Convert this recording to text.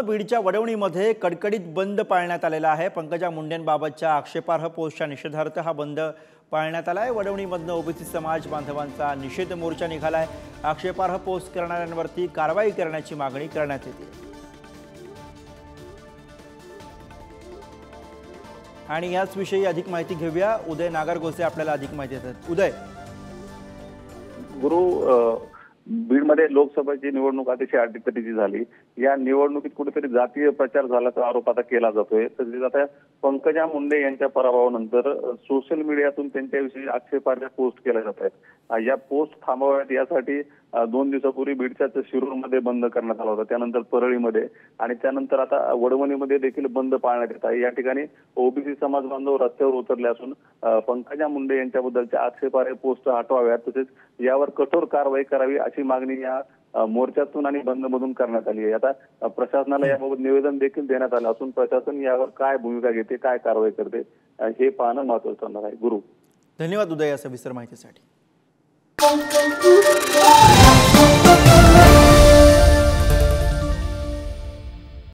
बीडच्या वडवणीमध्ये कडकडीत बंद पाळण्यात आलेला आहे। पंकजा मुंडेंबाबतच्या आक्षेपार्ह पोस्टच्या निषेधार्थ हा बंद पाळण्यात आला आहे। वडवणीमधून ओबीसी समाज बांधवांचा निषेध मोर्चा निघालाय। आक्षेपार्ह पोस्ट करणाऱ्यांवरती कारवाई करण्याची मागणी करण्यात येते। आणि याच विषयी अधिक माहिती घेऊया। उदय नागरगोसे आपल्याला अधिक माहिती देतात। उदय, गुरु, बीडमध्ये लोकसभेची निवडणूक अतिशय अटीतटीची झाली। या निवडणुकीत कुठेतरी जातीय प्रचार झाल्याचा आरोप आता केला जातोय। तसेच आता पंकजा मुंडे यांच्या पराभवानंतर सोशल मीडियातून त्यांच्याविषयी आक्षेपार्ह पोस्ट केल्या जात आहेत। या पोस्ट थांबवाव्यात यासाठी 2 दिवसापूर्वी बीडच्याच शिरूरमध्ये बंद करण्यात आला होता, त्यानंतर परळीमध्ये आणि त्यानंतर आता वडवणीमध्ये देखील बंद पाळण्यात येत आहे। या ठिकाणी ओबीसी समाज बांधव रस्त्यावर उतरले असून पंकजा मुंडे यांच्याबद्दलच्या आक्षेपार्ह पोस्ट हटवाव्यात, तसेच यावर कठोर कारवाई करावी अशी मागणी या मोर्चातून आणि बंदमधून करण्यात आली आहे। आता प्रशासनाला याबाबत निवेदन देखील देण्यात आलं असून प्रशासन यावर काय भूमिका घेते, काय कारवाई करते हे पाहणं महत्त्वाचं ठरणार आहे। गुरु, धन्यवाद उदय या सविस्तर माहितीसाठी।